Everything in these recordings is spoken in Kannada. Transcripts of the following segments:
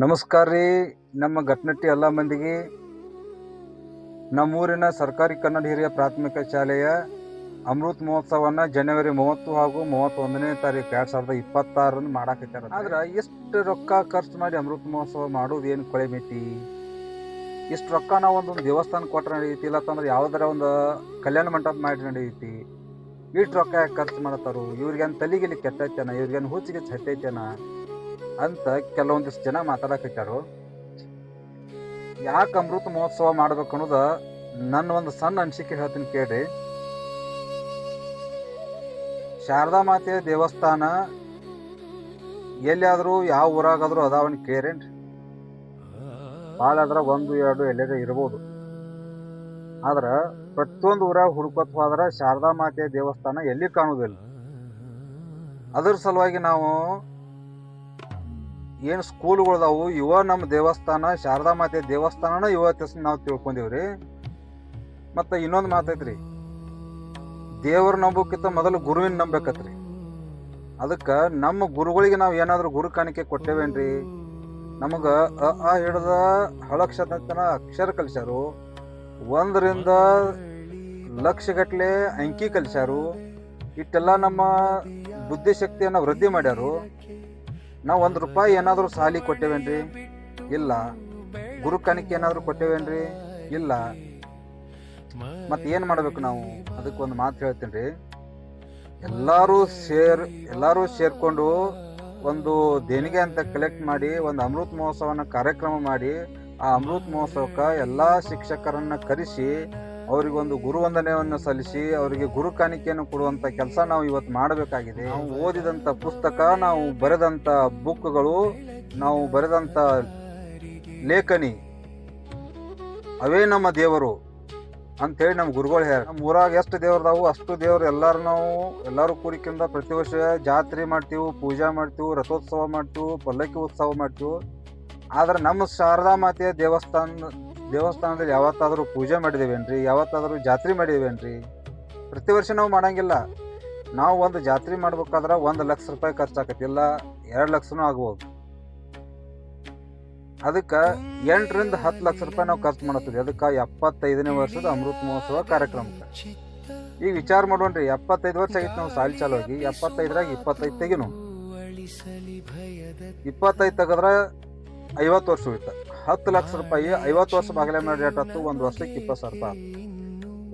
ನಮಸ್ಕಾರ ರೀ. ನಮ್ಮ ಗಟ್ನಟ್ಟಿ ಎಲ್ಲ ಮಂದಿಗೆ ನಮ್ಮೂರಿನ ಸರ್ಕಾರಿ ಕನ್ನಡ ಹಿರಿಯ ಪ್ರಾಥಮಿಕ ಶಾಲೆಯ ಅಮೃತ್ ಮಹೋತ್ಸವವನ್ನು ಜನವರಿ 30 ಹಾಗೂ 31ನೇ ತಾರೀಕು 2026 ಮಾಡಾಕತ್ಯಾರ. ಆದ್ರೆ ಎಷ್ಟು ರೊಕ್ಕ ಖರ್ಚು ಮಾಡಿ ಅಮೃತ್ ಮಹೋತ್ಸವ ಮಾಡೋದು ಏನು ಕೊಳೆ ಮಿತಿ? ಇಷ್ಟು ರೊಕ್ಕ ನಾವು ಒಂದೊಂದು ದೇವಸ್ಥಾನ ಕೊಟ್ಟರೆ ನಡೆಯುತ್ತೆ, ಇಲ್ಲತ್ತಂದ್ರೆ ಯಾವುದರ ಒಂದು ಕಲ್ಯಾಣ ಮಂಟಪ ಮಾಡಿ ನಡೆಯುತ್ತೆ. ಇಷ್ಟು ರೊಕ್ಕ ಯಾಕೆ ಖರ್ಚು ಮಾಡತ್ತಾರು? ಇವ್ರಿಗೇನು ತಲೆಗಿಲಿ ಕೆಟ್ಟೈತೇನ, ಇವ್ರಿಗೇನು ಹುಚ್ಚಿಗೆ ಹತ್ತೈತೇನ ಅಂತ ಕೆಲವೊಂದಿಷ್ಟು ಜನ ಮಾತಾಡಕತ್ತಾರು. ಯಾಕೆ ಅಮೃತ ಮಹೋತ್ಸವ ಮಾಡ್ಬೇಕು ಅನ್ನೋದು ನನ್ನ ಒಂದು ಸಣ್ಣ ಅನಿಸಿಕೆ ಹೇಳ್ತೀನಿ ಕೇಳ್ರಿ. ಶಾರದಾ ಮಾತೆಯ ದೇವಸ್ಥಾನ ಎಲ್ಲಿಯಾದರೂ ಯಾವ ಊರಾಗಾದ್ರೂ ಅದಾವನ್ ಕೇರೇನ್ರಿ? ಭಾಳ ಆದ್ರೆ 1-2 ಎಲ್ಲೇ ಇರ್ಬೋದು. ಆದ್ರೆ ಪ್ರತಿಯೊಂದು ಊರಾಗ ಹುಡುಕೋತ್ ಹೋದ್ರೆ ಶಾರದಾ ಮಾತೆಯ ದೇವಸ್ಥಾನ ಎಲ್ಲಿ ಕಾಣುವುದಿಲ್ಲ. ಅದ್ರ ಸಲುವಾಗಿ ನಾವು ಏನು ಸ್ಕೂಲ್ಗಳದಾವು ಇವ ನಮ್ಮ ದೇವಸ್ಥಾನ ಶಾರದಾ ಮಾತೆ ದೇವಸ್ಥಾನನ ಇವತ್ತು ನಾವು ತಿಳ್ಕೊಂಡೇವ್ರಿ. ಮತ್ತು ಇನ್ನೊಂದು ಮಾತೈತ್ರಿ, ದೇವ್ರ ನಂಬೋಕ್ಕಿಂತ ಮೊದಲು ಗುರುವಿನ ನಂಬೇಕತ್ರಿ. ಅದಕ್ಕೆ ನಮ್ಮ ಗುರುಗಳಿಗೆ ನಾವು ಏನಾದರೂ ಗುರು ಕಾಣಿಕೆ ಕೊಟ್ಟೇವೇನ್ರಿ? ನಮಗೆ ಅ ಹಿಡ್ದ ಹಳಕ್ಷತನ ಅಕ್ಷರ ಕಲಿಸ್ಯಾರು, 1ರಿಂದ ಲಕ್ಷಗಟ್ಟಲೆ ಅಂಕಿ ಕಲಿಸ್ಯಾರು. ಇಷ್ಟೆಲ್ಲ ನಮ್ಮ ಬುದ್ಧಿಶಕ್ತಿಯನ್ನು ವೃದ್ಧಿ ಮಾಡ್ಯಾರು. ನಾವು ₹1 ಏನಾದರೂ ಸಾಲಿ ಕೊಟ್ಟೇವೇನ್ರಿ? ಇಲ್ಲ. ಗುರು ಕಾಣಿಕೆ ಏನಾದರೂ ಕೊಟ್ಟೇವೇನ್ರಿ? ಇಲ್ಲ. ಮತ್ತೆ ಏನು ಮಾಡಬೇಕು ನಾವು? ಅದಕ್ಕೆ ಒಂದು ಮಾತು ಹೇಳ್ತೀನಿ ರೀ. ಎಲ್ಲರೂ ಸೇರ್ಕೊಂಡು ಒಂದು ದೇಣಿಗೆ ಅಂತ ಕಲೆಕ್ಟ್ ಮಾಡಿ ಒಂದು ಅಮೃತ ಮಹೋತ್ಸವನ ಕಾರ್ಯಕ್ರಮ ಮಾಡಿ, ಆ ಅಮೃತ ಮಹೋತ್ಸವಕ್ಕೆ ಎಲ್ಲ ಶಿಕ್ಷಕರನ್ನು ಕರೆಸಿ ಅವರಿಗೊಂದು ಗುರುವಂದನೆಯನ್ನು ಸಲ್ಲಿಸಿ ಅವರಿಗೆ ಗುರು ಕಾಣಿಕೆಯನ್ನು ಕೊಡುವಂಥ ಕೆಲಸ ನಾವು ಇವತ್ತು ಮಾಡಬೇಕಾಗಿದೆ. ನಾವು ಓದಿದಂಥ ಪುಸ್ತಕ, ನಾವು ಬರೆದಂಥ ಬುಕ್ಗಳು, ನಾವು ಬರೆದಂಥ ಲೇಖನಿ ಅವೇ ನಮ್ಮ ದೇವರು ಅಂಥೇಳಿ ನಮ್ಮ ಗುರುಗಳು ಹೇಳ್ಯಾರ. ನಮ್ಮ ಊರಾಗ ಎಷ್ಟು ದೇವ್ರದಾವು ಅಷ್ಟು ದೇವ್ರು ಎಲ್ಲರೂ ಕೂಡಿಕೆಂದ ಪ್ರತಿ ವರ್ಷ ಜಾತ್ರೆ ಮಾಡ್ತೀವಿ, ಪೂಜೆ ಮಾಡ್ತೀವಿ, ರಥೋತ್ಸವ ಮಾಡ್ತೀವಿ, ಪಲ್ಲಕ್ಕಿ ಉತ್ಸವ ಮಾಡ್ತೀವಿ. ಆದ್ರೆ ನಮ್ಮ ಶಾರದಾ ಮಾತೆಯ ದೇವಸ್ಥಾನದಲ್ಲಿ ಯಾವತ್ತಾದರೂ ಪೂಜೆ ಮಾಡಿದೇವೇನ್ರಿ? ಯಾವತ್ತಾದರೂ ಜಾತ್ರೆ ಮಾಡಿದೇವೇನ್ರಿ? ಪ್ರತಿ ವರ್ಷ ನಾವು ಮಾಡಂಗಿಲ್ಲ. ನಾವು ಒಂದು ಜಾತ್ರೆ ಮಾಡ್ಬೇಕಾದ್ರೆ ₹1 ಲಕ್ಷ ಖರ್ಚಾಕತಿ, ಇಲ್ಲ 2 ಲಕ್ಷನೂ ಆಗ್ಬೋದು. ಅದಕ್ಕೆ 8ರಿಂದ 10 ಲಕ್ಷ ರೂಪಾಯಿ ನಾವು ಖರ್ಚು ಮಾಡತ್ತೀವಿ. ಅದಕ್ಕೆ 75ನೇ ವರ್ಷದ ಅಮೃತ ಮಹೋತ್ಸವ ಕಾರ್ಯಕ್ರಮಕ್ಕೆ ಈಗ ವಿಚಾರ ಮಾಡೋಣ್ರಿ. 75 ವರ್ಷ ಆಗಿತ್ತು ನಾವು ಸಾಲಿ ಚಾಲು ಆಗಿ. 75ರಾಗ 25 ತೆಗಿನು, 25 ತೆಗೆದ್ರೆ 50 ವರ್ಷ ಹೋಯ್ತು. 10 ಲಕ್ಷ ರೂಪಾಯಿ 50 ವರ್ಷ ಬಾಗಿಲೆ ಮಾಡಿ ರೇಟತ್ತು. 1 ವರ್ಷಕ್ಕೆ 20,000 ರೂಪಾಯಿ.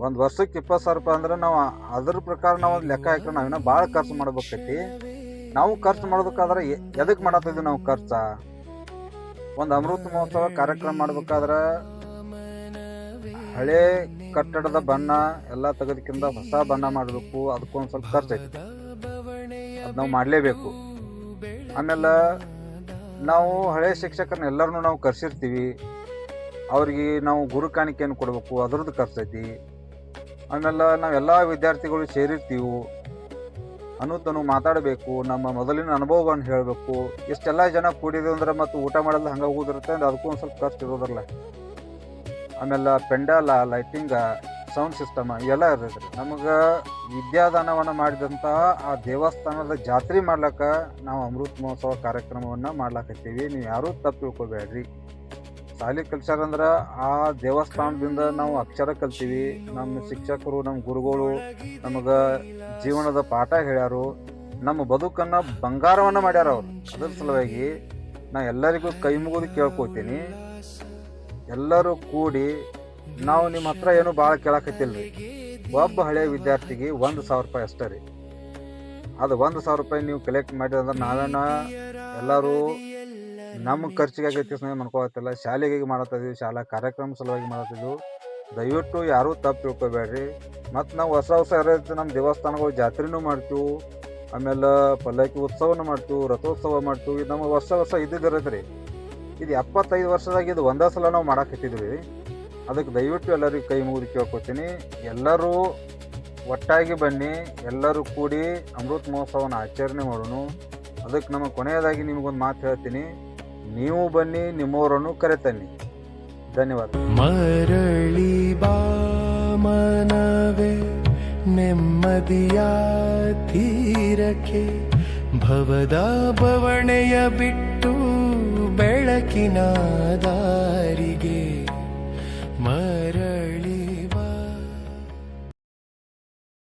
1 ವರ್ಷಕ್ಕೆ 20,000 ರೂಪಾಯಿ ಅಂದ್ರೆ ನಾವು ಅದ್ರ ಪ್ರಕಾರ ನಾವು ಒಂದು ಲೆಕ್ಕ ಹಾಕಿದ್ರೆ ನಾವಿನ್ನ ಭಾಳ ಖರ್ಚು ಮಾಡ್ಬೇಕೈತಿ. ನಾವು ಖರ್ಚು ಮಾಡೋದಕ್ಕಾದ್ರೆ ಎದಕ್ಕೆ ಮಾಡತ್ತಿದ್ವಿ ನಾವು ಖರ್ಚ? ಒಂದು ಅಮೃತ ಮಹೋತ್ಸವ ಕಾರ್ಯಕ್ರಮ ಮಾಡ್ಬೇಕಾದ್ರೆ ಹಳೆ ಕಟ್ಟಡದ ಬಣ್ಣ ಎಲ್ಲ ತೆಗೆದಕ್ಕಿಂತ ಹೊಸ ಬಣ್ಣ ಮಾಡಬೇಕು. ಅದಕ್ಕೊಂದು ಸ್ವಲ್ಪ ಖರ್ಚು ಐತಿ, ಅದು ನಾವು ಮಾಡಲೇಬೇಕು. ಆಮೇಲೆ ನಾವು ಹಳೆ ಶಿಕ್ಷಕರನ್ನ ಎಲ್ಲರನ್ನೂ ನಾವು ಕರೆಸಿರ್ತೀವಿ, ಅವ್ರಿಗೆ ನಾವು ಗುರು ಕಾಣಿಕೆಯನ್ನು ಕೊಡಬೇಕು, ಅದ್ರದ್ದು ಖರ್ಚೈತಿ. ಆಮೇಲೆ ನಾವೆಲ್ಲ ವಿದ್ಯಾರ್ಥಿಗಳು ಸೇರಿರ್ತೀವಿ, ಅನ್ನೋದನ್ನು ಮಾತಾಡಬೇಕು, ನಮ್ಮ ಮೊದಲಿನ ಅನುಭವವನ್ನು ಹೇಳಬೇಕು. ಇಷ್ಟೆಲ್ಲ ಜನ ಕೂಡಿದ್ವಿ ಅಂದ್ರೆ ಮತ್ತು ಊಟ ಮಾಡೋದು ಹಂಗೆ ಹೋಗಿರುತ್ತೆ ಅಂದ್ರೆ ಅದಕ್ಕೂ ಒಂದು ಸ್ವಲ್ಪ ಖರ್ಚು ಇರೋದಿಲ್ಲ. ಆಮೇಲೆ ಪೆಂಡಾಲ, ಲೈಟಿಂಗ, ಸೌಂಡ್ ಸಿಸ್ಟಮ್ ಇವೆಲ್ಲ ಇರ್ತೈತೆ. ನಮಗೆ ವಿದ್ಯಾದಾನವನ್ನು ಮಾಡಿದಂಥ ಆ ದೇವಸ್ಥಾನದ ಜಾತ್ರೆ ಮಾಡ್ಲಿಕ್ಕೆ ನಾವು ಅಮೃತ ಮಹೋತ್ಸವ ಕಾರ್ಯಕ್ರಮವನ್ನು ಮಾಡ್ಲಾಕತ್ತೀವಿ. ನೀವು ಯಾರೂ ತಪ್ಪು ತಿಳ್ಕೊಬೇಡ್ರಿ. ಶಾಲೆ ಕಲ್ಸ್ಯಾರಂದ್ರೆ ಆ ದೇವಸ್ಥಾನದಿಂದ ನಾವು ಅಕ್ಷರ ಕಲ್ತೀವಿ. ನಮ್ಮ ಶಿಕ್ಷಕರು, ನಮ್ಮ ಗುರುಗಳು ನಮಗೆ ಜೀವನದ ಪಾಠ ಹೇಳ್ಯಾರು, ನಮ್ಮ ಬದುಕನ್ನು ಬಂಗಾರವನ್ನು ಮಾಡ್ಯಾರ ಅವರು. ಅದ್ರ ಸಲುವಾಗಿ ನಾ ಎಲ್ಲರಿಗೂ ಕೈ ಮುಗಿದು ಕೇಳ್ಕೊತೀನಿ, ಎಲ್ಲರೂ ಕೂಡಿ ನಾವು ನಿಮ್ಮ ಹತ್ರ ಏನು ಭಾಳ ಕೇಳಕತ್ತಿಲ್ರಿ. ಒಬ್ಬ ಹಳೆಯ ವಿದ್ಯಾರ್ಥಿಗೆ 1,000 ರೂಪಾಯಿ ಅಷ್ಟೇ ರೀ. ಅದು 1,000 ರೂಪಾಯಿ ನೀವು ಕಲೆಕ್ಟ್ ಮಾಡಿದ್ರೆ ನಾವೇನ ಎಲ್ಲರೂ ನಮ್ಮ ಖರ್ಚಿಗೆ ಆಗೈತಿ ಮಾಡ್ಕೊಳತ್ತಿಲ್ಲ. ಶಾಲೆಗೆ ಮಾಡತ್ತಿದ್ವಿ, ಶಾಲಾ ಕಾರ್ಯಕ್ರಮ ಸಲುವಾಗಿ ಮಾಡತ್ತಿದ್ವು. ದಯವಿಟ್ಟು ಯಾರೂ ತಪ್ಪು ತಿಳ್ಕೊಬೇಡ್ರಿ. ಮತ್ತು ನಾವು ಹೊಸ ಇರತ್ತೆ. ನಮ್ಮ ದೇವಸ್ಥಾನಗಳು ಜಾತ್ರೆನೂ ಮಾಡ್ತೀವಿ, ಆಮೇಲೆ ಪಲ್ಲಕ್ಕಿ ಉತ್ಸವನೂ ಮಾಡ್ತೀವಿ, ರಥೋತ್ಸವ ಮಾಡ್ತೀವಿ. ನಮ್ಮ ವರ್ಷ ಇದ್ದಿರತ್ತೆ ರೀ. ಇದು 75 ವರ್ಷದಾಗ ಇದು ಒಂದೇ ಸಲ ನಾವು ಮಾಡಾಕತ್ತಿದ್ವಿ. ಅದಕ್ಕೆ ದಯವಿಟ್ಟು ಎಲ್ಲರಿಗೂ ಕೈ ಮುಗಿದು ಕೇಳ್ಕೊತೀನಿ, ಎಲ್ಲರೂ ಒಟ್ಟಾಗಿ ಬನ್ನಿ, ಎಲ್ಲರೂ ಕೂಡಿ ಅಮೃತ ಮಹೋತ್ಸವನ ಆಚರಣೆ ಮಾಡೋಣ. ಅದಕ್ಕೆ ನಮ್ಮ ಕೊನೆಯದಾಗಿ ನಿಮಗೊಂದು ಮಾತು ಹೇಳ್ತೀನಿ, ನೀವು ಬನ್ನಿ, ನಿಮ್ಮವರನ್ನು ಕರೆತನ್ನಿ. ಧನ್ಯವಾದ. ಮರಳಿ ಬಾ ಮನವೇ ನೆಮ್ಮದಿಯ ತೀರಕ್ಕೆ, ಭವದ ಬವಣೆಯ ಬಿಟ್ಟು ಬೆಳ ಬೆಳಕಿನ ದಾರಿಗೆ